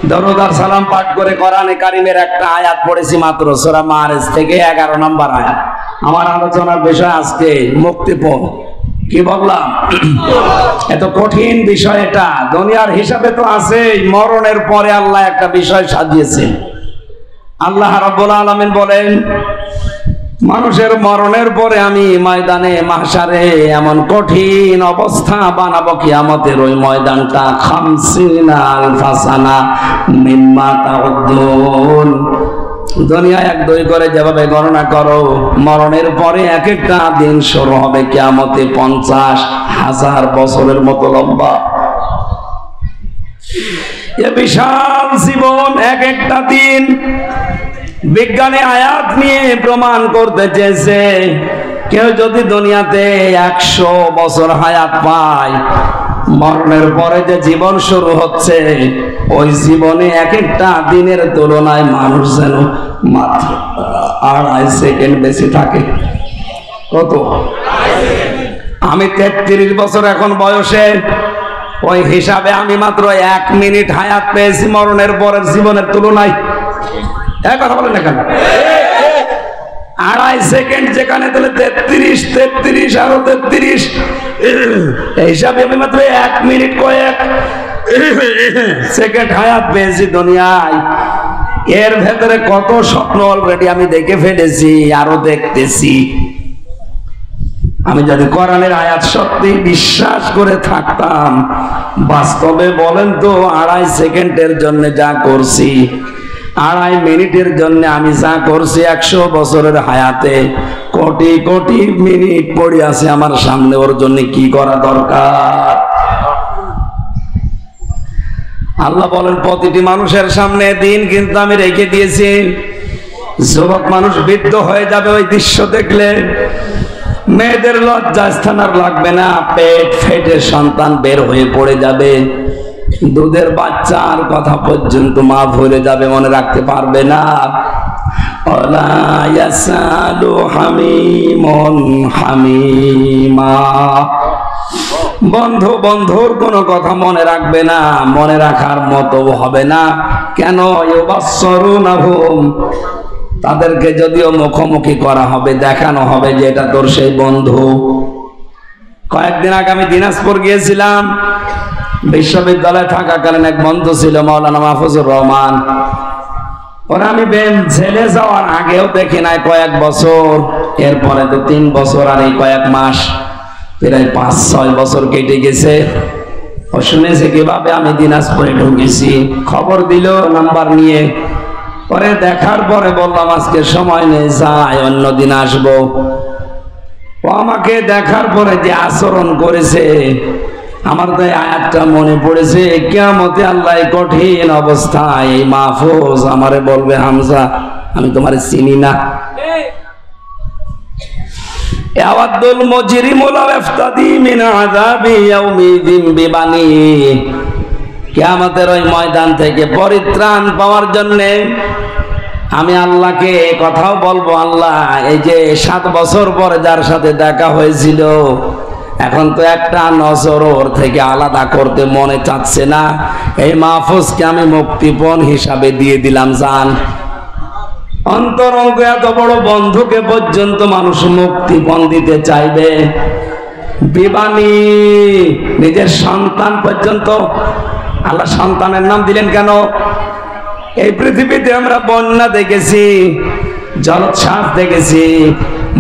দরুদ আর সালাম পাঠ করে কোরআনে কারিমের একটা আয়াত পড়েছি মাত্র, সূরা মাআরিজ থেকে 11 নম্বর আয়াত। আমার আলোচনার বিষয় আজকে মুক্তিপণ। কি বললাম? এত কঠিন বিষয় এটা। দুনিয়ার হিসাবে তো আছে, মরণের পরে আল্লাহ একটা বিষয় সাজিয়েছেন। আল্লাহ রাব্বুল আলামিন বলেন, মানুষের মরণের পরে আমি ময়দানে মাহশারে এমন কঠিন অবস্থা বানাবো, কিয়ামতের ওই ময়দানটা 50 আলফা সানা মিম্মা তাউদ্দুন। দুনিয়া 1 2 করে যেভাবে গণনা করো, মরণের পরে এক একটা দিন শুরু হবে কিয়ামতে 50,000 বছরের মতো লম্বা। এ বিশাল জীবন, এক একটা দিন। বিজ্ঞানী আয়াত নিয়ে প্রমাণ করতে চেয়েছে, কেউ যদি দুনিয়াতে 100 বছর হায়াত পায়, মরণের পরে যে জীবন শুরু হচ্ছে, ওই জীবনে এক একটা দিনের তুলনায় মানুষ যেন মাত্র 2.5 সেকেন্ড বেশি থাকে। কত? আমি 33 বছর এখন বয়সে, ওই হিসাবে আমি মাত্র 1 মিনিট হায়াত পেয়েছি মরণের পরের জীবনের তুলনায়। কথা বলেন না কেন? 2.5 সেকেন্ড যেখানে, তাহলে 33 আরো 33, এই হিসাবে আমি মাত্র 1 মিনিট কয়েক সেকেন্ড হায়াত পেয়েছি দুনিয়ায়। এর ভেতরে কত স্বপ্ন অলরেডি আমি দেখে ফেলেছি, আরো দেখতেছি। আমি যদি কোরআনের আয়াত সত্যি বিশ্বাস করে থাকতাম, বাস্তবে বলেন তো 2.5 সেকেন্ডের জন্য যা করছি, 2.5 মিনিটের জন্য আমি যা করছি, 100 বছরের হায়াতে কোটি কোটি মিনিট পড়ে আছে আমার সামনে, ওর জন্য কি করা দরকার? আল্লাহ বলেন, প্রতিটি মানুষের সামনে দিন কিন্তু আমি রেখে দিয়েছি। যুবক মানুষ বৃদ্ধ হয়ে যাবে ওই দৃশ্য দেখলে। মেয়েদের লজ্জা স্থান আর লাগবে না, পেট ফেটে সন্তান বের হয়ে পড়ে যাবে। দুধের বাচ্চার কথা পর্যন্ত মা ভুলে যাবে, মনে রাখতে পারবে না। ওয়ালা ইয়াসালু হামিমুন হামিমা। বন্ধু বন্ধুর কোনো কথা মনে রাখবে না, মনে রাখার মতো হবে না। কেন? ইউবাসসিরুনাহুম, তাদেরকে যদিও মুখোমুখি করা হবে, দেখানো হবে যে এটা তোর সেই বন্ধু। কয়েকদিন আগে আমি দিনাজপুর গিয়েছিলাম। বিশ্ববিদ্যালয়ে থাকাকালীন এক বন্ধু ছিল, মাওলানা মাহফুজুর রহমান। ওরা আমি ছেলে যাওয়ার আগেও দেখি নাই কয়েক বছর, এরপরে তো 3 বছর আর এই কয়েক মাস, প্রায় 5-6 বছর কেটে গেছে। ও শুনেছে কিভাবে আমি দিনাজপুরে ঢুকেছি, খবর দিল নাম্বার নিয়ে। পরে দেখার পরে বললাম আজকে সময় নেই, যাই অন্যদিন আসবো। ও আমাকে দেখার পরে যে আচরণ করেছে, আমার তো আয়াতটা মনে পড়েছে, কিয়ামতে আল্লাহ কঠিন অবস্থায় এই মাহফুজ আমারে বলবে, হামজা আমি তোমারে চিনি না। ইয়াওয়াদুল মুজরিমু লাউ ইফতাদি মিন আযাবি ইয়াউমিদিন বিবানি। কিয়ামতের ওই ময়দান থেকে পরিত্রাণ পাওয়ার জন্য আমি আল্লাহকে কথাও বলবো, আল্লাহ এই যে 7 বছর পরে যার সাথে দেখা হয়েছিল, এখন তো একটা নজর ওর থেকে আলাদা করতে মনে চাচ্ছে না। এই মাহফুজকে আমি মুক্তিপণ হিসাবে দিয়ে দিলাম। জান অন্তরঙ্গ এত বড় বন্ধুকে পর্যন্ত মানুষ মুক্তিপণ দিতে চাইবে। বিবানী, নিজের সন্তান পর্যন্ত। আল্লাহ সন্তানের নাম দিলেন কেন? এই পৃথিবীতে আমরা বন্যা দেখেছি, জলোচ্ছ্বাস দেখেছি।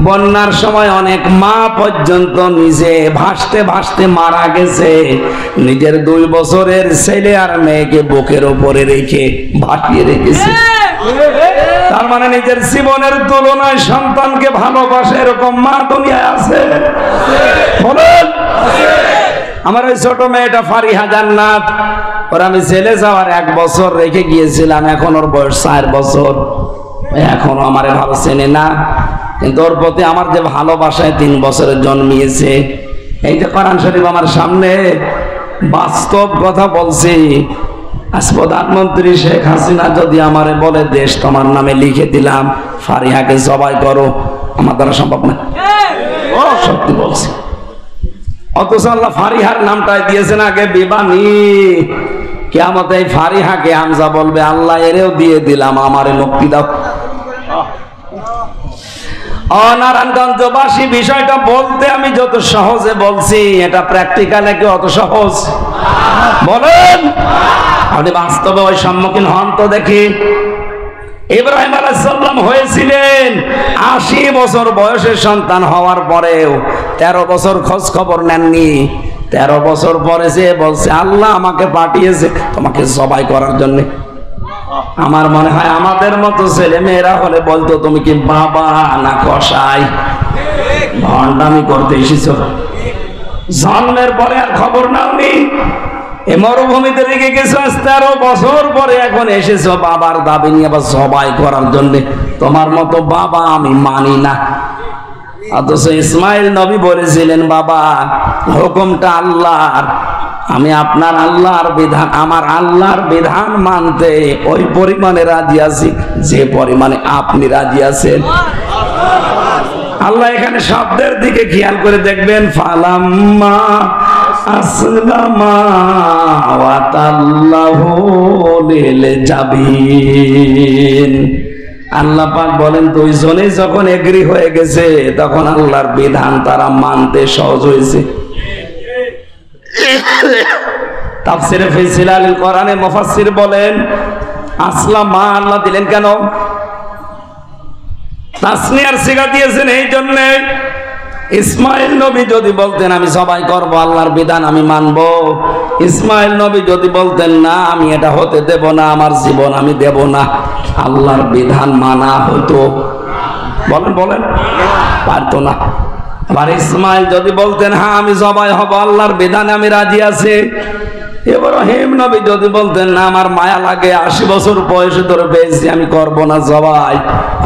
বন্যার সময় অনেক মা পর্যন্ত নিজে ভাসতে ভাসতে মারা গেছে, নিজের 2 বছরের ছেলে আর মেয়েকে বুকের উপরে রেখে ভাসিয়ে রেখেছে। তার মানে নিজের জীবনের তুলনায় সন্তানকে ভালোবাসে এরকম মা দুনিয়ায় আছে? বলেন। আমার ওই ছোট মেয়েটা ফারিহা জান্নাত, ওর আমি ছেলে যাওয়ার 1 বছর রেখে গিয়েছিলাম, এখন ওর বয়স 4 বছর। এখনো আমারে ভালো চেনে না, কিন্তু ওর প্রতি আমার যে ভালোবাসায় 3 বছরে জন্মিয়েছে। এই যে কোরআন শরীফ আমার সামনে, বাস্তব কথা বলছি। আজ প্রধানমন্ত্রী শেখ হাসিনা যদি আমারে বলে, দেশ তোমার নামে লিখে দিলাম, ফারিহাকে জবাই করো, আমার দ্বারা সম্ভব না। সত্যি বলছি। অথচ আল্লাহ ফারিহার নামটাই দিয়েছেন আগে বিবানী। কিয়ামতে এই ফারিহাকে হামজা বলবে, আল্লাহ এরেও দিয়ে দিলাম, আমারে মুক্তি দাও। নারায়ণগঞ্জবাসী, বিষয়টা বলতে আমি যত সহজে বলছি, এটা প্র্যাকটিক্যালে কি অত সহজ? বলেন, আপনি বাস্তবে ওই সম্মুখীন হন তো দেখি। ইব্রাহিম আলাইহিস সালাম হয়েছিলেন 80 বছর বয়সের সন্তান হওয়ার পরেও 13 বছর খোঁজ খবর নেননি। 13 বছর পরে সে বলছে, আল্লাহ আমাকে পাঠিয়েছে তোমাকে জবাই করার জন্য। আমার মনে হয় আমাদের মতো ছেলে মেয়েরা হলে বলতো, তুমি কি বাবা না কসাই? ভণ্ডামি করতে এসেছো। জন্মের পরে আর খবর নাওনি, এই মরুভূমিতে রেখে গেছো 13 বছর পরে এখন এসেছো বাবার দাবি নিয়ে আবার জবাই করার জন্য। তোমার মতো বাবা আমি মানি না। অথচ ইসমাইল নবী বলেছিলেন, বাবা হুকুমটা আল্লাহর, আমি আপনার আল্লাহর বিধান, আমার আল্লাহর বিধান মানতে ওই পরিমাণে রাজি আছি যে পরিমাণে আপনি রাজি আছেন। আল্লাহ এখানে শব্দের দিকে খেয়াল করে দেখবেন, ফালাম্মা আসলামা ওয়া তাল্লাহু লিল জাবিন। আল্লাহ পাক বলেন, দুইজনে যখন এগ্রি হয়ে গেছে তখন আল্লাহর বিধান তারা মানতে সহজ হয়েছে। তাফসিরে ফি জিলালিল কোরআনে মুফাসসির বলেন, আসলামা আল্লাহ দিলেন কেন? তাসনিয়ার সিগা দিয়েছেন এই জন্য, ইসমাইল নবী যদি বলতেন আমি সবাই করব, আল্লাহর বিধান আমি মানব, ইসমাইল নবী যদি বলতেন না আমি এটা হতে দেব না, আমার জীবন আমি দেব না, আল্লাহর বিধান মানা হতো? বলেন বলেন, পারতো না। আবার ইসমাইল যদি বলতেন হ্যাঁ আমি জবাই হব, আল্লাহর বিধানে আমি রাজি আছি, ইব্রাহিম নবী যদি বলতেন না আমার মায়া লাগে, 80 বছর বয়সে ধরে পেয়েছি আমি করব না জবাই,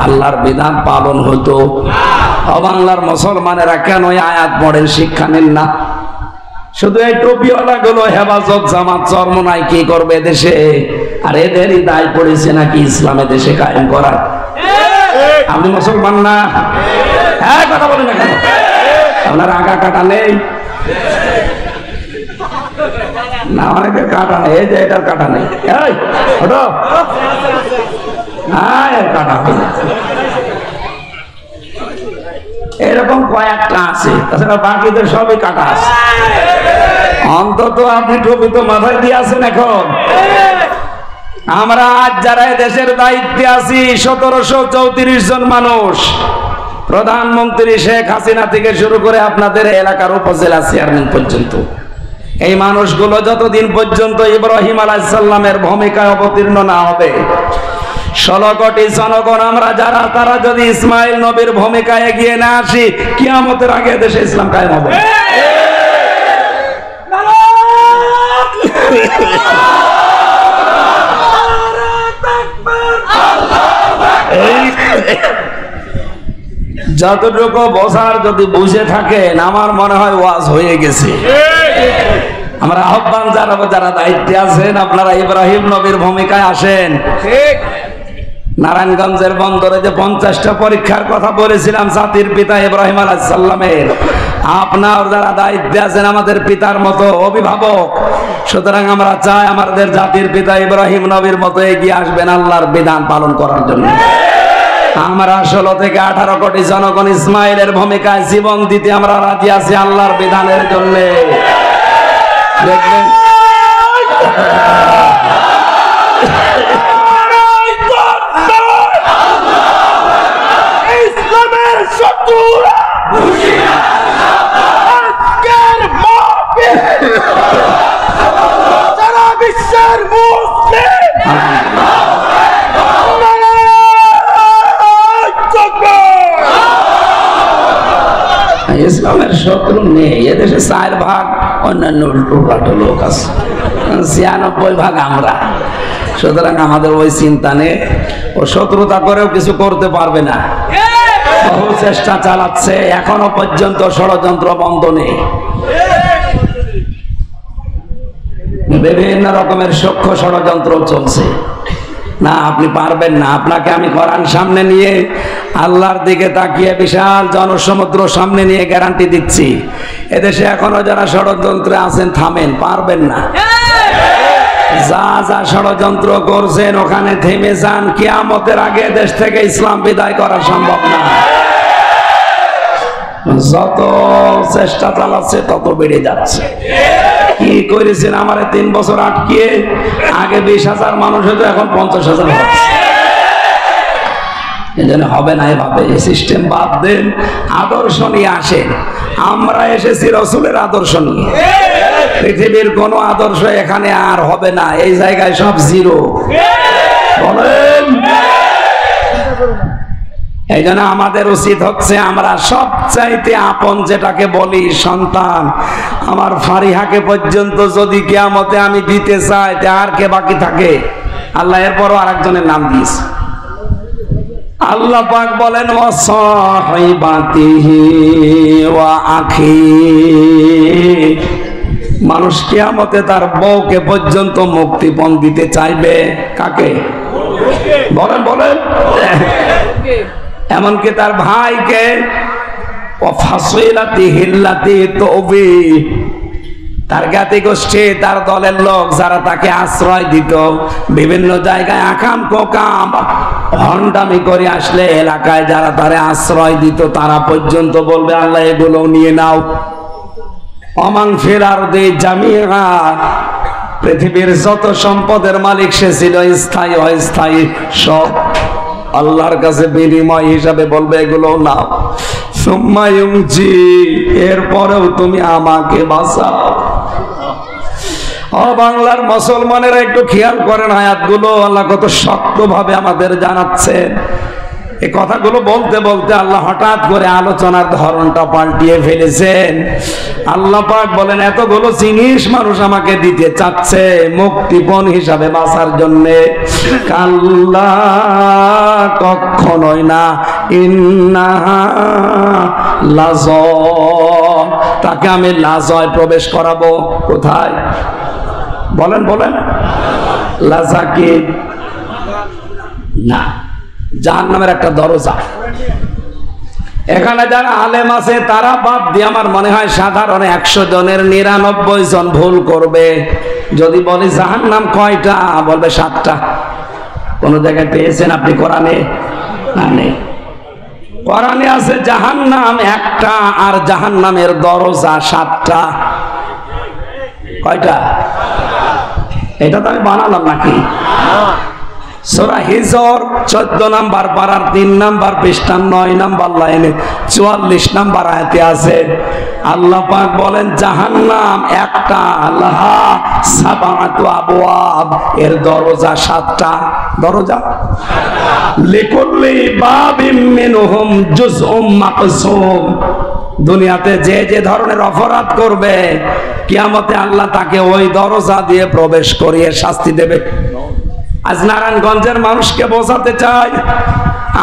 আল্লাহর বিধান পালন হতো? বাংলার মুসলমানেরা কেন এই আয়াত পড়েন, শিক্ষা নেন না? শুধু এই টুপিওয়ালা গুলো হেফাজত জামাত চর্ম নাই কি করবে দেশে? আর এদেরই দায় পড়েছে নাকি ইসলামে দেশে কায়েম করার? আপনি মুসলমান না? হ্যাঁ কথা বলেন না কেন? আপনার আগা কাটা নেই না? অনেকের কাটা নেই, এই যে এটার কাটা নেই, কাটা এরকম কয়েকটা আছে, তাছাড়া বাকিদের সবই কাটা আছে। অন্তত আপনি টুপি তো মাথায় দিয়ে আছেন এখন। আমরা আজ যারা দেশের দায়িত্বে আছি 1734 জন মানুষ, প্রধানমন্ত্রী শেখ হাসিনা থেকে শুরু করে আপনাদের এলাকার উপজেলা চেয়ারম্যান পর্যন্ত, এই মানুষগুলো যতদিন পর্যন্ত ইব্রাহিম আলাইহিস সালামের ভূমিকায় অবতীর্ণ না হবে, 16 কোটি জনগণ আমরা যারা, তারা যদি ইসমাইল নবীর ভূমিকায় এগিয়ে না আসি, কিয়ামতের আগে দেশে ইসলাম কায়েম হবে। যতটুকু বোঝার যদি বুঝে থাকেন, আমার মনে হয় ওয়াজ হয়ে গেছে। আমরা আহ্বান জানাবো যারা দায়িত্বে আছেন, আপনারা ইব্রাহিম নবীর ভূমিকায় আসেন। নারায়ণগঞ্জের বন্দরে যে 50টা পরীক্ষার কথা বলেছিলাম জাতির পিতা ইব্রাহিম আলাইহিস সালামের, আপনার যারা দায়িত্বে আছেন আমাদের পিতার মতো অভিভাবক, সুতরাং আমরা চাই আমাদের জাতির পিতা ইব্রাহিম নবীর মতো এগিয়ে আসবেন আল্লাহর বিধান পালন করার জন্য। আমরা 16 থেকে 18 কোটি জনগণ ইসমাইলের ভূমিকায় জীবন দিতে আমরা রাজি আছি আল্লাহর বিধানের জন্য। দেখবেন ইসলামের শত্রুরা সারা বিশ্বের মুসলিম ইসলামের শত্রু নেই এদেশে। 4 ভাগ অন্যান্য উল্টো লোক আছে, 96 ভাগ আমরা। সুতরাং আমাদের ওই চিন্তা নেই, ও শত্রুতা করেও কিছু করতে পারবে না। বহু চেষ্টা চালাচ্ছে, এখনো পর্যন্ত ষড়যন্ত্র বন্ধ নেই। বিভিন্ন রকমের সূক্ষ্ম ষড়যন্ত্র চলছে। না আপনি পারবেন না, আপনাকে আমি কোরআন সামনে নিয়ে আল্লাহর দিকে তাকিয়ে বিশাল জনসমুদ্র সামনে নিয়ে গ্যারান্টি দিচ্ছি, এদেশে এখনো যারা ষড়যন্ত্রে আছেন থামেন, পারবেন না। যা যা ষড়যন্ত্র করছেন ওখানে থেমে যান, কিয়ামতের আগে দেশ থেকে ইসলাম বিদায় করা সম্ভব না। যত চেষ্টা চালাচ্ছে তত বেড়ে যাচ্ছে। কি করেছেন আমারে 3 বছর আটকিয়ে? আগে 20,000 মানুষ হতো, এখন 50,000 হচ্ছে। এজন্য হবে না এভাবে, এই সিস্টেম বাদ দেন, আদর্শ নিয়ে আসেন। আমরা এসেছি রসুলের আদর্শ নিয়ে। পৃথিবীর কোন আদর্শ এখানে আর হবে না, এই জায়গায় সব জিরো। বলেন, এই জন্য আমাদের উচিত হচ্ছে আমরা সবচাইতে আপন যেটাকে বলি সন্তান। আমার ফারিহাকে পর্যন্ত যদি কিয়ামতে আমি দিতে চাই, তে আর কে বাকি থাকে? আল্লাহ এরপরও আরেকজনের নাম দিয়েছে। আল্লাহ পাক বলেন ওয়াসাহিবাতিহি ওয়া আখি, মানুষ কিয়ামতে তার বউকে পর্যন্ত মুক্তিপণ দিতে চাইবে। কাকে? বলেন বলেন, এমনকি তার ভাইকে। তার জ্ঞাতি গোষ্ঠী, তার দলের লোক যারা তাকে আশ্রয় দিত, বিভিন্ন জায়গায় আকাম কোকাম ভণ্ডামি করে আসলে এলাকায় যারা তারে আশ্রয় দিত, তারা পর্যন্ত বলবে আল্লাহ এগুলো নিয়ে নাও। অমান ফিরারদি জামিআ, পৃথিবীর যত সম্পদের মালিক সে ছিল, স্থায়ী অস্থায়ী সব আল্লাহর কাছে বিনিময় হিসাবে বলবে এগুলো নাও। সুম্মায়ুমজি, এরপরেও তুমি আমাকে বাঁচাও। ও বাংলার মুসলমানেরা একটু খেয়াল করেন আয়াতগুলো, আল্লাহ কত শক্তভাবে আমাদের জানাচ্ছেন। এই কথাগুলো বলতে বলতে আল্লাহ হঠাৎ করে আলোচনার ধরনটা পাল্টিয়ে ফেলেছেন। আল্লাহ পাক বলেন এতগুলো জিনিস মানুষ আমাকে দিতে চাচ্ছে মুক্তিপণ হিসাবে বাঁচার জন্য। কাল্লা, কখনোই না। ইন্নাহা লাজ, তাকে আমি লাজয় প্রবেশ করাবো। কোথায়? বলেন বলেন, লাজা কি? না, জাহান্নামের একটা দরজা। এখানে যারা আলেম আছে তারা বাদ দিয়ে আমার মনে হয় সাধারণ 100 জনের 99 জন ভুল করবে। যদি বলি জাহান্নাম কয়টা, বলবে 7টা। কোন জায়গায় পেয়েছেন আপনি কোরআনে? না, নেই। কোরআনে আছে জাহান্নাম একটা, আর জাহান্নামের দরজা 7টা। কয়টা? এটা তো আমি বানালাম নাকি? সূরা হিজর 14 নাম্বার পারার 3 নাম্বার পৃষ্ঠা 9 নাম্বার লাইনে 44 নাম্বার আয়াতে আছে। আল্লাহ পাক বলেন জাহান্নাম একটা, লাহা সাবাতু আবওয়াব, এর দরজা 7টা। দরজা লিকুল্লি বাবিম মিনহুম জুজউম মাকসুম। দুনিয়াতে যে যে ধরনের অপরাধ করবে, কিয়ামতে আল্লাহ তাকে ওই দরজা দিয়ে প্রবেশ করিয়ে শাস্তি দেবে। আজ নারায়ণগঞ্জের মানুষকে বোঝাতে চাই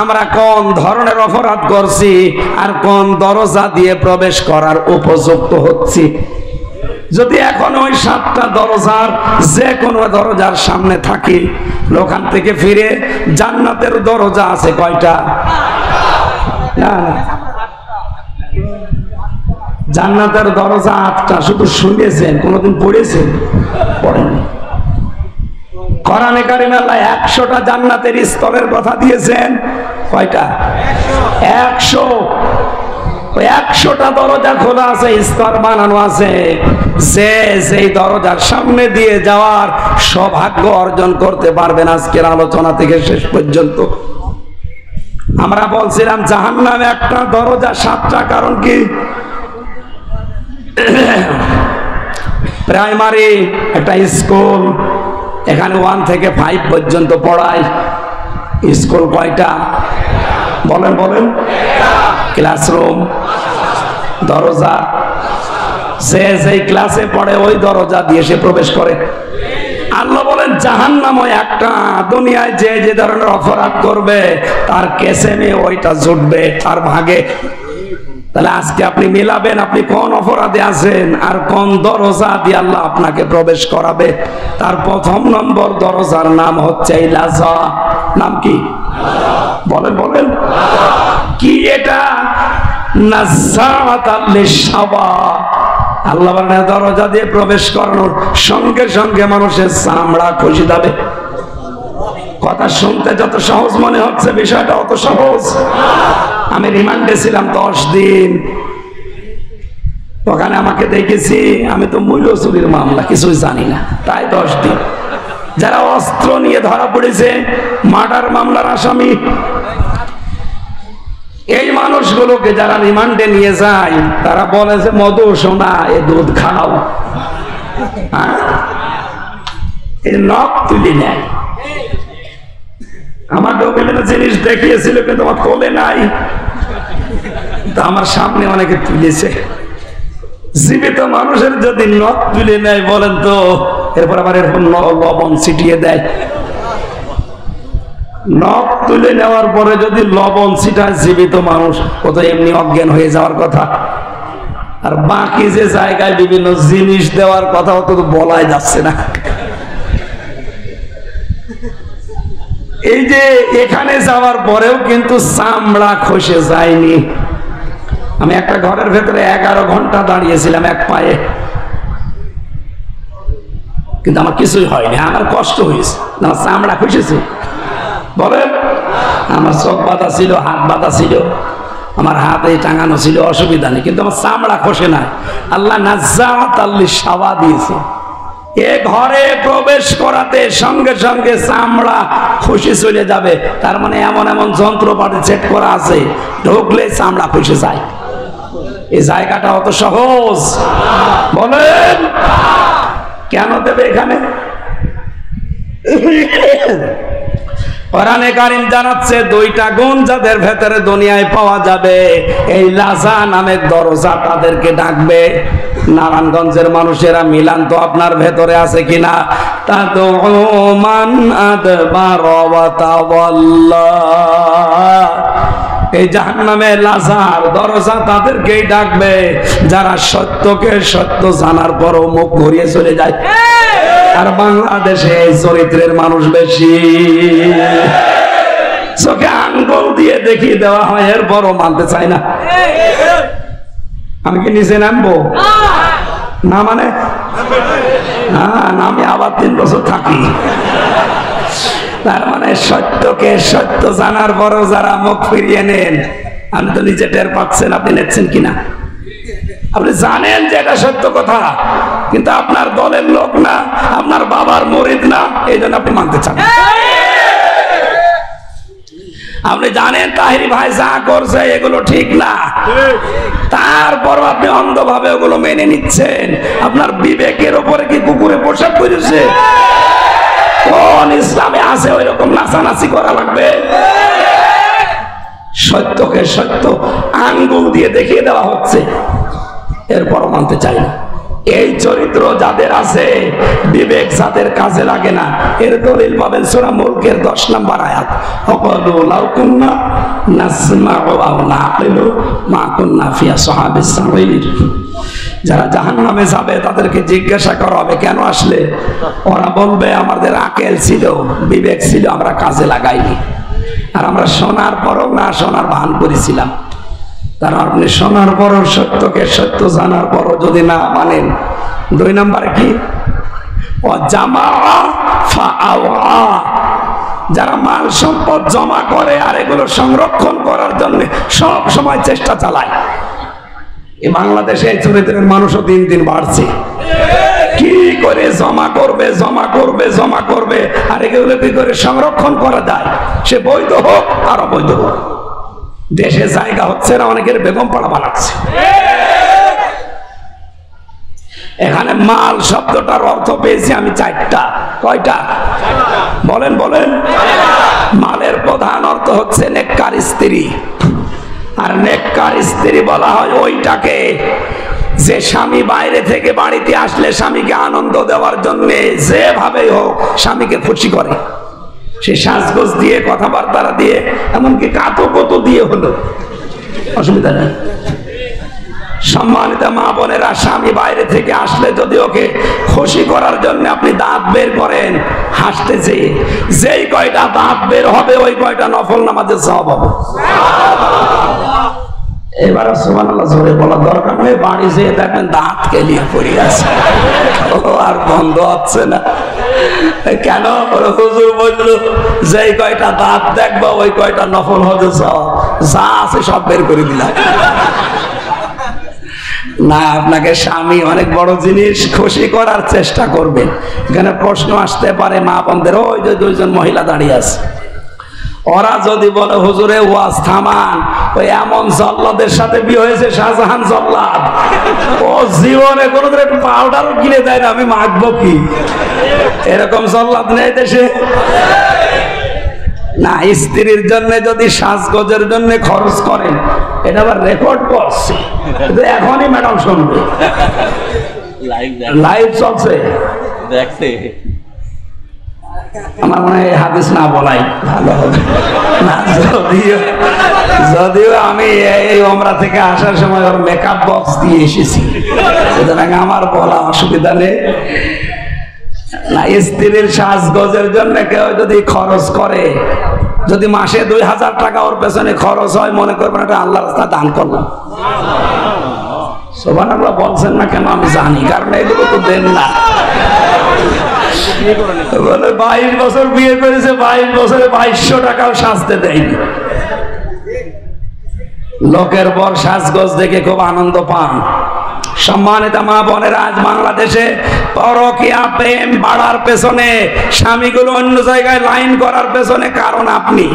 আমরা কোন ধরনের অপরাধ করছি আর কোন দরজা দিয়ে প্রবেশ করার উপযুক্ত হচ্ছি। যদি এখন ওই 7টা দরজার যে কোনো দরজার সামনে থাকি, ওখান থেকে ফিরে জান্নাতের দরজা আছে কয়টা? না, জান্নাতের দরজা 8টা। শুধু শুনেছেন, কোনদিন পড়েছেন? পড়েননি। কোরআনে কারিমে আল্লাহ 100টা জান্নাতের স্তরের কথা দিয়েছেন। কয়টা? 100। ওই 100টা দরজা খোলা আছে, স্তর বানানো আছে। যে যেই দরজার সামনে দিয়ে যাওয়ার সৌভাগ্য অর্জন করতে পারবেন আজকের আলোচনা থেকে শেষ পর্যন্ত। আমরা বলছিলাম জাহান্নামে একটা দরজা 7টা। কারণ কি? প্রাইমারি একটা স্কুল, এখানে 1 থেকে 5 পর্যন্ত পড়ায়। স্কুল কয়টা? বলেন বলেন। ক্লাসরুম, দরজা, যে যেই ক্লাসে পড়ে ওই দরজা দিয়ে সে প্রবেশ করে। আল্লাহ বলেন জাহান্নামও একটা। দুনিয়ায় যে যে ধরনের অপরাধ করবে তার কেসেমে ওইটা জুটবে, তার ভাগে। তাহলে আজকে আপনি মিলাবেন আপনি কোন অপরাধে আছেন আর কোন দরজা দিয়ে আল্লাহ আপনাকে প্রবেশ করাবে। তার 1 নম্বর দরজার নাম হচ্ছে লাজা। নাম কি? বলেন বলেন। কি এটা? নাযাআতাল লিশাওয়া, আল্লাহ বলেন দরজা দিয়ে প্রবেশ করানোর সঙ্গে সঙ্গে মানুষের চামড়া খসে যাবে। কথা শুনতে যত সহজ মনে হচ্ছে বিষয়টা অত সহজ। আমি রিমান্ডে ছিলাম 10 দিন, ওখানে আমাকে দেখেছি আমি তো মূল্য চুরির মামলা কিছুই জানি না, তাই 10 দিন। যারা অস্ত্র নিয়ে ধরা পড়েছে মার্ডার মামলার আসামি, এই মানুষগুলোকে যারা রিমান্ডে নিয়ে যায় তারা বলে যে মধু সোনা এ দুধ খাও, এই নখ তুলে নেয়। আমাকে বিভিন্ন জিনিস দেখিয়েছিল কিন্তু আমার কোলে নাই, তা আমার সামনে অনেকে তুলেছে। জীবিত মানুষের যদি নখ তুলে নেয় বলেন তো, এরপর আবার এরকম লবণ ছিটিয়ে দেয়। নখ তুলে নেওয়ার পরে যদি লবণ ছিটায় জীবিত মানুষ, ও তো এমনি অজ্ঞান হয়ে যাওয়ার কথা। আর বাকি যে জায়গায় বিভিন্ন জিনিস দেওয়ার কথা অত তো বলাই যাচ্ছে না। এই যে এখানে যাওয়ার পরেও কিন্তু চামড়া খসে যায়নি। আমি একটা ঘরের ভেতরে 11 ঘন্টা দাঁড়িয়েছিলাম এক পায়ে, কিন্তু আমার কিছুই হয়নি। আমার কষ্ট হয়েছে, আমার চামড়া খসেছে। বলেন, আমার চোখ বাঁধা ছিল, হাত বাঁধা ছিল, আমার হাতে টাঙানো ছিল, অসুবিধা নেই, কিন্তু আমার চামড়া খসে নাই। আল্লাহ নাজ্জাত লিশ-শাওয়া দিয়েছে। এ ঘরে প্রবেশ করাতে সঙ্গে সঙ্গে চামড়া খসে চলে যাবে। তার মানে এমন এমন যন্ত্রপাতি সেট করা আছে, ঢুকলে চামড়া খসে যায়। এই জায়গাটা অত সহজ? বলেন কেন দেবে এখানে? কোরআনে কারীম জানাচ্ছে 2টা গুণ যাদের ভেতরে দুনিয়ায় পাওয়া যাবে, এই লাজা নামের দরজা তাদেরকে ডাকবে। নারায়ণগঞ্জের মানুষেরা মিলান তো আপনার ভেতরে আছে কিনা? তাদউ মান আদবার ওয়া তাওয়াল্লা। এই জাহান্নামের লাজার দরজা তাদেরকেই ডাকবে যারা সত্যকে সত্য জানার পরও মুখ ঘুরিয়ে চলে যায়। আর বাংলাদেশে এই চরিত্রের মানুষ বেশি। চোখে আঙ্গুল দিয়ে দেখিয়ে দেওয়া হয়, এরপরও মানতে চায় না। আমি কি নিচে নামবো না? মানে আমি আবার 3 বছর থাকি। তার মানে সত্যকে সত্য জানার পরও যারা মুখ ফিরিয়ে নেন, আপনি তো নিজে টের পাচ্ছেন, আপনি নেচ্ছেন কিনা? আপনি জানেন যে এটা সত্য কথা, কিন্তু আপনার দলের লোক না, আপনার বাবার মুরিদ না, এই জন্য আপনি মানতে চান। আপনি জানেন তাহিরি ভাই যা করছে এগুলো ঠিক না, তারপর আপনি অন্ধভাবে ওগুলো মেনে নিচ্ছেন। আপনার বিবেকের উপরে কি কুকুরে পোশাক করেছে? কোন ইসলামে আছে ওই রকম নাচানাচি করা লাগবে? সত্যকে সত্য আঙ্গুল দিয়ে দেখিয়ে দেওয়া হচ্ছে, এরপরও মানতে চাই না। এই চরিত্র যাদের আছে, বিবেক যাদের কাজে লাগে না, এর দলিল পাবেন সূরা মুলকের 10 নম্বর আয়াত। ওয়াকালু লাউ কুন্না নাসমাউ আও নাআকিলু মা কুন্না ফি আসহাবিস সাঈর। যারা জাহান্নামে যাবে তাদেরকে জিজ্ঞাসা করা হবে কেন আসলে? ওরা বলবে আমাদের আকল ছিল, বিবেক ছিল, আমরা কাজে লাগাইনি। আর আমরা শোনার পরও না শোনার ভান করেছিলাম। তারা আপনি শোনার পরও সত্যকে সত্য জানার পরও যদি না মানেন, 2 নম্বরে কি? যারা মাল সম্পদ জমা করে আর এগুলো সংরক্ষণ করার জন্য সব সময় চেষ্টা চালায়। এই বাংলাদেশে এই চরিত্রের মানুষও দিন দিন বাড়ছে। কি করে জমা করবে জমা করবে জমা করবে, আর এগুলো কি করে সংরক্ষণ করা যায়, সে বৈধ হোক আর অবৈধ হোক। দেশে জায়গা হচ্ছে না, অনেকের বেগম পাড়া বানাচ্ছে। এখানে মাল শব্দটার অর্থ পেয়েছি আমি 4টা। কয়টা? বলেন বলেন। মালের প্রধান অর্থ হচ্ছে নেককার স্ত্রী। আর নেককার স্ত্রী বলা হয় ওইটাকে যে স্বামী বাইরে থেকে বাড়িতে আসলে স্বামীকে আনন্দ দেওয়ার জন্য যেভাবে হোক স্বামীকে খুশি করে। সে সাজগোজ দিয়ে, কথাবার্তা দিয়ে, এমনকি কাতো দিয়ে হলো, অসুবিধা নেই। সম্মানিত মা বোনেরা, স্বামী বাইরে থেকে আসলে যদি ওকে খুশি করার জন্য আপনি দাঁত বের করেন হাসতে চেয়ে, যেই কয়টা দাঁত বের হবে ওই কয়টা নফল নামাজের সওয়াব হবে। এবার সুবহানাল্লাহ জোরে বলা দরকার নেই, বাড়ি যেয়ে দেখবেন দাঁত কেলিয়ে পড়ে আছে, আর বন্ধ হচ্ছে না। কেন? হুজুর বললো যে কয়টা দাঁত দেখবো ওই কয়টা নফল হজে যা আছে সব বের করে দিলাম। না, আপনাকে স্বামী অনেক বড় জিনিস, খুশি করার চেষ্টা করবেন। এখানে প্রশ্ন আসতে পারে মা বোনদের, ওই যে দুইজন মহিলা দাঁড়িয়ে আছে, ওরা যদি বলে হুজুরে ওয়াজ থামান, ওই এমন জল্লাদের সাথে বিয়ে হয়েছে শাহজাহান জল্লাদ, ও জীবনে কোনোদিন একটু পাউডার কিনে দেয় না, আমি মাখবো কি? এরকম জল্লাদ নেই দেশে। না, স্ত্রীর জন্য যদি সাজগোজের জন্য খরচ করেন, এটা আবার রেকর্ড করছে, এখনই ম্যাডাম শুনবে, লাইভ চলছে, দেখছে। আমার মনে হয় হাদিস না বলাই ভালো হবে না, যদিও আমি এই ওমরা থেকে আসার সময় ওর মেকআপ বক্স দিয়ে এসেছি, সুতরাং আমার বলা অসুবিধা নেই। না, স্ত্রীর সাজগোজের জন্য কেউ যদি খরচ করে, যদি মাসে 2000 টাকা ওর পেছনে খরচ হয়, মনে করবেন এটা আল্লাহর রাস্তায় দান করলাম। সুবহানাল্লাহ বলছেন না কেন আমি জানি, কারণ এগুলো তো দেন না। বলে 22 বছর বিয়ে করেছে, 22 বছরে 2200 টাকাও সাজতে দেয়নি। লোকের বর সাজগোজ দেখে খুব আনন্দ পান। সম্মানিত মা বোনেরা, আজ বাংলাদেশে পরকীয়া প্রেম বাড়ার পেছনে, স্বামীগুলো অন্য জায়গায় লাইন করার পেছনে কারণ আপনি।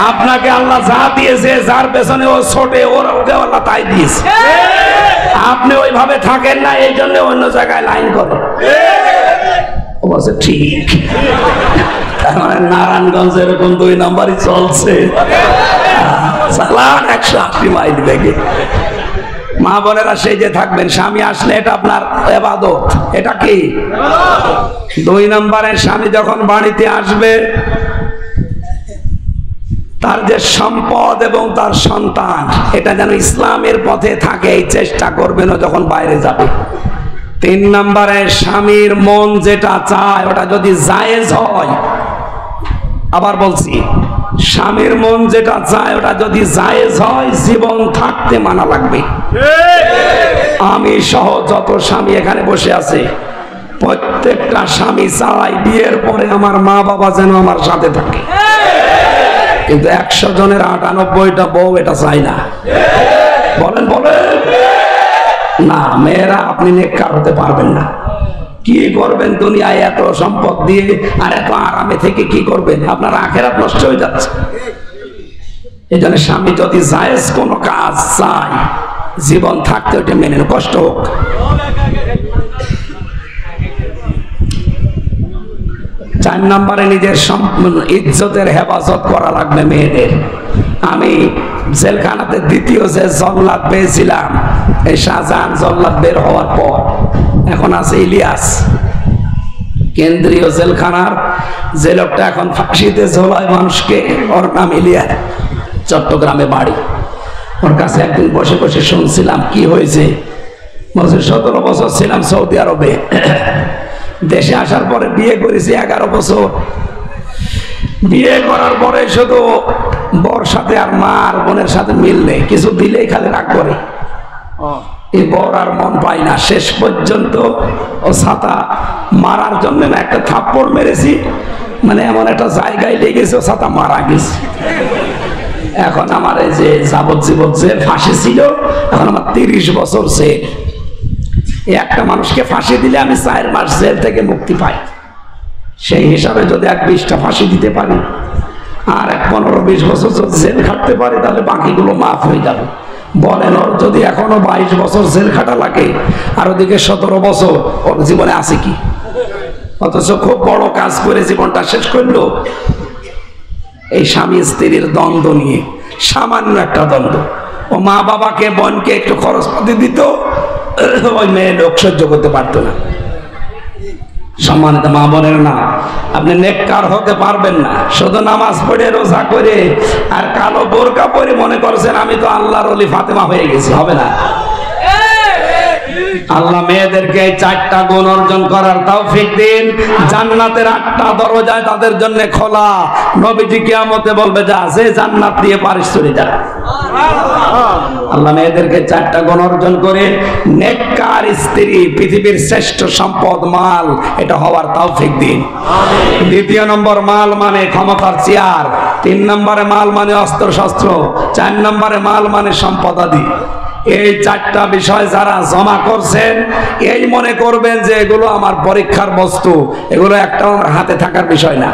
আপনাকে আল্লাহ যা দিয়েছে, যার পেছনে ও ছোটে, ওকে আল্লাহ তাই দিয়েছে। আপনি ওইভাবে থাকেন না, এই জন্য অন্য জায়গায় লাইন করেন। ও বলছে ঠিক, তার মানে নারায়ণগঞ্জ এরকম 2 নম্বরই চলছে, চালান 180 মাইল বেগে। মা বোনেরা সেই যে থাকবেন, স্বামী আসলে এটা আপনার ইবাদত। এটা কি 2 নম্বরের স্বামী যখন বাড়িতে আসবে, তার যে সম্পদ এবং তার সন্তান, এটা যেন ইসলামের পথে থাকে, এই চেষ্টা করবেন ও যখন বাইরে যাবে। 3 নম্বরে স্বামীর মন যেটা চায় ওটা যদি জায়েজ হয়, আবার বলছি, স্বামীর মন যেটা চায় ওটা যদি জায়েজ হয়, জীবন থাকতে মানা লাগবে। আমি সহ যত স্বামী এখানে বসে আছে, প্রত্যেকটা স্বামী চায় বিয়ের পরে আমার মা বাবা যেন আমার সাথে থাকে, কিন্তু 100 জনের 98টা বউ এটা চায় না। বলেন বলেন না, মেয়েরা আপনি নেককার হতে পারবেন না। কি করবেন দুনিয়ায় এত সম্পদ দিয়ে আর এত আরামে থেকে? কি করবেন? আপনার আখিরাত নষ্ট হয়ে যাচ্ছে। এই জন্য স্বামী যদি জায়েজ কোনো কাজ চায়, জীবন থাকতে ওটা মেনে নেন, কষ্ট হোক। 4 নম্বরে নিজের ইজ্জতের হেফাজত করা লাগবে মেয়েদের। আমি জেলখানাতে দ্বিতীয় যে জল্লাদ পেয়েছিলাম, এই শাহজাহান জল্লাদ বের হওয়ার পর, এখন আছে ইলিয়াস, কেন্দ্রীয় জেলখানার যে লোকটা এখন ফাঁসিতে ঝোলায় মানুষকে, ওর নাম ইলিয়াস, চট্টগ্রামে বাড়ি। ওর কাছে একদিন বসে বসে শুনছিলাম কি হয়েছে। বলছে 17 বছর ছিলাম সৌদি আরবে, দেশে আসার পরে বিয়ে করেছি 11 বছর। বিয়ে করার পরে শুধু বর সাথে আর মা আর বোনের সাথে মিল নেই, কিছু দিলেই খালি রাগ করে। এই বর আর মন পায় না। শেষ পর্যন্ত ও ছাতা মারার জন্য না একটা থাপ্পড় মেরেছি, মানে এমন একটা জায়গায় লেগেছে ও ছাতা মারা গেছে। এখন আমার এই যে যাবজ্জীবন যে ফাঁসি ছিল, এখন আমার 30 বছর জেল। একটা মানুষকে ফাঁসি দিলে আমি 4 মাস জেল থেকে মুক্তি পাই। সেই হিসাবে যদি 20টা ফাঁসি দিতে পারি আর 15-20 বছর যদি জেল খাটতে পারি, তাহলে বাকিগুলো মাফ হয়ে যাবে। বলেন, ওর যদি এখনো 22 বছর জেল খাটা লাগে আর ওদিকে 17 বছর, ওর জীবনে আছে কি? অথচ খুব বড় কাজ করে জীবনটা শেষ করলো এই স্বামী স্ত্রীর দ্বন্দ্ব নিয়ে। সামান্য একটা দ্বন্দ্ব, ও মা বাবাকে বোনকে একটু খরচপাতি দিত, ওই মেয়ে লোক সহ্য করতে পারতো না। সম্মানিত মা বোনের, না, আপনি নেককার হতে পারবেন না শুধু নামাজ পড়ে রোজা করে আর কালো বোরকা পরে মনে করছেন আমি তো আল্লাহর ওলি ফাতেমা হয়ে গেছি। হবে না। আল্লাহ মেয়েদেরকে এই 4টা গুণ অর্জন করার তৌফিক দিন। জান্নাতের 8টা দরজায় তাদের জন্য খোলা। নবীজি কিয়ামতে বলবে যা আছে জান্নাত দিয়ে পারিস চলে যা। আল্লাহ মেয়েদেরকে 4টা গুণ অর্জন করে নেককার স্ত্রী, পৃথিবীর শ্রেষ্ঠ সম্পদ মাল, এটা হওয়ার তৌফিক দিন। দ্বিতীয় নম্বর, মাল মানে ক্ষমতার চেয়ার। 3 নম্বরে মাল মানে অস্ত্র শস্ত্র। 4 নম্বরে মাল মানে সম্পদাদি। এই 4টা বিষয় যারা জমা করছেন, এই মনে করবেন যে এগুলো আমার পরীক্ষার বস্তু, এগুলো একটা আমার হাতে থাকার বিষয় না,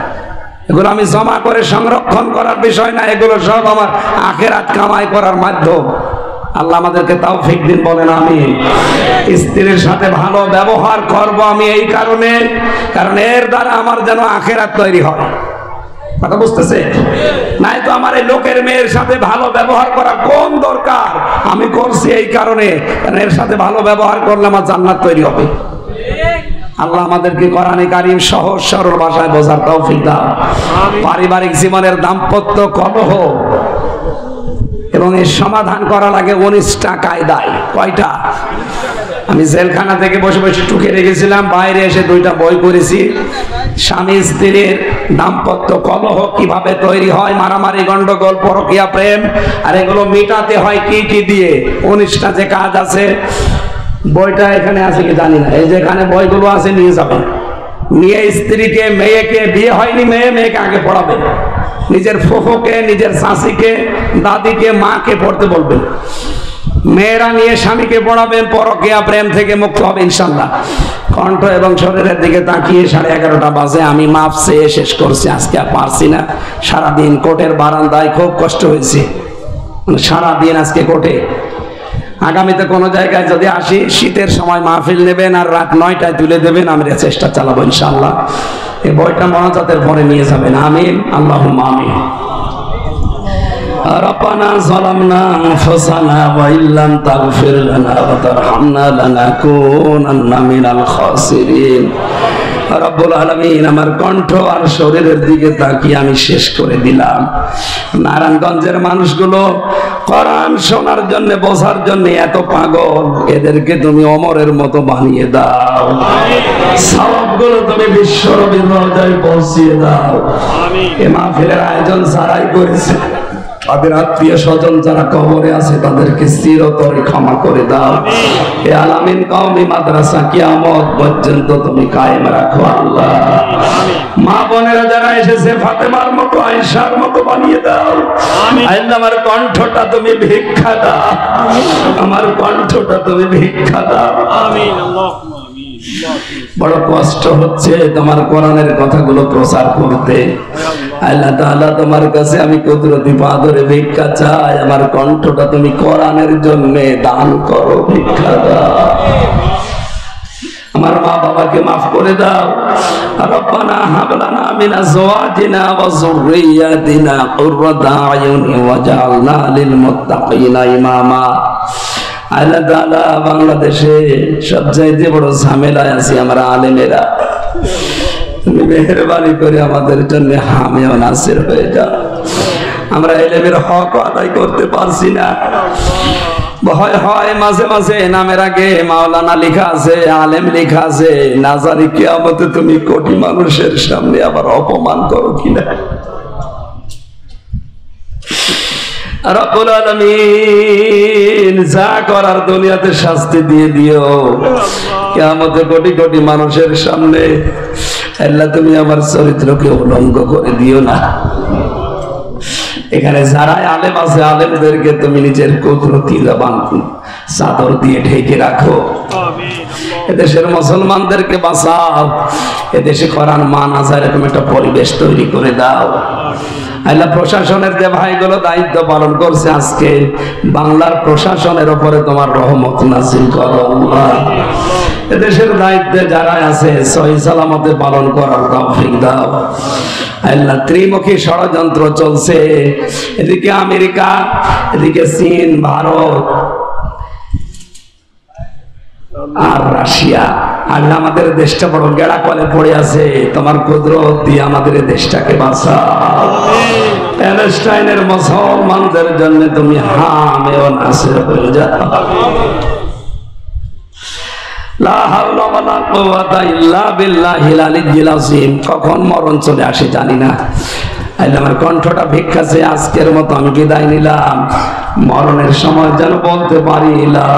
এগুলো আমি জমা করে সংরক্ষণ করার বিষয় না, এগুলো সব আমার আখিরাত কামাই করার মাধ্যম। আল্লাহ আমাদেরকে তৌফিক দিন, বলেন আমিন। স্ত্রীর সাথে ভালো ব্যবহার করব আমি এই কারণে, কারণ এর দ্বারা আমার যেন আখিরাত তৈরি হয়। কথা বুঝতেছে? নাই তো আমার এই লোকের মেয়ের সাথে ভালো ব্যবহার করা কোন দরকার, আমি করছি এই কারণে, কারণ এর সাথে ভালো ব্যবহার করলে আমার জান্নাত তৈরি হবে। আল্লাহ আমাদেরকে কোরআনে কারীম সহজ সরল ভাষায় বোঝার তৌফিক দাও। পারিবারিক জীবনের দাম্পত্য কলহ এবং এর সমাধান করা লাগে 19টা কায়দায়। কয়টা? আমি জেলখানা থেকে বসে বসে টুকে রেখেছিলাম, বাইরে এসে 2টা বই পড়েছি। স্বামী স্ত্রীর দাম্পত্য কলহ কিভাবে তৈরি হয়, মারামারি, গন্ডগোল, পরকীয়া, প্রেম, আর এগুলো মেটাতে হয় কি কি দিয়ে। 19টা যে কাজ আছে, বইটা এখানে আছে কি জানি না, এই যেখানে বইগুলো আছে নিয়ে যাবেন। নিয়ে স্ত্রীকে, মেয়েকে, বিয়ে হয়নি মেয়েকে আগে পড়াবে, নিজের ফুফুকে, নিজের শাশুকে, দাদিকে, মাকে পড়তে বলবেন। মেয়েরা নিয়ে স্বামীকে পড়াবেন, পরকীয়া প্রেম থেকে মুক্ত হবে ইনশাল্লাহ। কণ্ঠ এবং শরীরের দিকে তাকিয়ে 11:30 বাজে আমি মাপ চেয়ে শেষ করছি, আজকে আর পারছি না। সারাদিন কোর্টের বারান্দায় খুব কষ্ট হয়েছে, সারাদিন আজকে কোর্টে। আগামীতে কোনো জায়গায় যদি আসি, শীতের সময় মাহফিল নেবেন আর রাত 9টায় তুলে দেবেন, আমরা চেষ্টা চালাবো ইনশাল্লাহ। এই বইটা মোনাজাতের পরে নিয়ে যাবেন। আমিন, আল্লাহুম্মা আমিন। ربنا ظلمنا أنفسنا وإن لم تغفر لنا وترحمنا لنكونن من الخاسرين। রব্বুল আলামিন, আমার কণ্ঠ আর শরীরের দিকে তাকিয়ে আমি শেষ করে দিলাম। নারায়ণগঞ্জের মানুষগুলো কোরআন শোনার জন্য, বোঝার জন্য এত পাগল, এদেরকে তুমি ওমরের মতো বানিয়ে দাও। সওয়াবগুলো তুমি বিশ্বনবীর রওজায় পৌঁছিয়ে দাও। এই মাহফিলের আয়োজন যারাই করেছে, তাদের আত্মীয় স্বজন যারা কবরে আছে, তাদেরকে চিরতরে ক্ষমা করে দাও। এ আলামিন কওমি মাদ্রাসা কিয়ামত পর্যন্ত তুমি কায়েম রাখো আল্লাহ। মা বোনেরা যারা এসেছে, ফাতেমার মতো, আয়েশার মতো বানিয়ে দাও। আল্লাহ, আমার কণ্ঠটা তুমি ভিক্ষা দাও, আমার কণ্ঠটা তুমি ভিক্ষা দাও। আমিন, আল্লাহুম্মা আমিন। বড় কষ্ট হচ্ছে তোমার কোরআনের কথাগুলো প্রচার করতে। আল্লাহ তাআলা, তোমার কাছে আমি কুদরতি পা ধরে ভিক্ষা চাই, আমার কণ্ঠটা তুমি কোরআনের জন্য দান করো, ভিক্ষা দাও। আমার মা বাবাকে মাফ করে দাও। রব্বানা হাব লানা মিন আজওয়াজিনা ওয়া যুররিয়াতিনা কুররাতা আয়ুন ওয়াজআলনা লিল মুত্তাকিনা ইমামা। আল্লাহ তাআলা, বাংলাদেশে সবচাইতে বড় ঝামেলায় আছি আমরা আলেমেরা। তুমি মেহেরবানি করে আমাদের জন্য হামে ও নাসির হয়ে যাও। আমরা ইলমের হক আদায় করতে পারছি না। ভয় হয় মাঝে মাঝে, নামের আগে মাওলানা লেখা আছে, আলেম লেখা আছে, না জানি কিয়ামতে তুমি কোটি মানুষের সামনে আবার অপমান করো কিনা। রব্বুল আলামিন, যা করার দুনিয়াতে শাস্তি দিয়ে দিও, কিয়ামতে কোটি কোটি মানুষের সামনে আল্লাহ তুমি আমার চরিত্রকে উলঙ্গ করে দিও না। এখানে যারাই আলেম আছে, আলেমদেরকে তুমি নিজের কুদরতি জবান চাদর দিয়ে ঢেকে রাখো। এদেশের মুসলমানদেরকে বাঁচাও, এদেশে কোরআন মানা যায় এরকম একটা পরিবেশ তৈরি করে দাও। আল্লাহ, প্রশাসনের যে ভাইগুলো দায়িত্ব পালন করছে, আজকে বাংলার প্রশাসনের উপরে তোমার রহমত নাযিল করো আল্লাহ। এদেশের দায়িত্বে যারা আছে সহি সালামতে পালন করার তৌফিক দাও আল্লাহ। ত্রিমুখী ষড়যন্ত্র চলছে, এদিকে আমেরিকা, এদিকে চীন, ভারত আর রাশিয়া। আল্লাহ, আমাদের দেশটা বড় গেড়া কলে পড়ে আছে, তোমার কুদরত দিয়ে আমাদের দেশটাকে বাঁচাও। প্যালেস্টাইনের মুসলমানদের জন্য তুমি হামে ও নাসির হয়ে যাও। লা হাওলা ওয়ালা কুওয়াতা ইল্লা বিল্লাহিল আলিয়্যিল আযীম। কখন মরণ চলে আসে জানি না। আমার কণ্ঠটা ভিক্ষা চেয়ে আজকের মতো আমি বিদায় নিলাম। মরণের সময় যেন বলতে পারি লা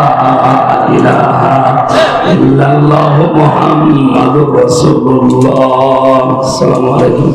ইলাহা ইল্লাল্লাহু মুহাম্মাদুর রাসূলুল্লাহ। আসসালামু আলাইকুম।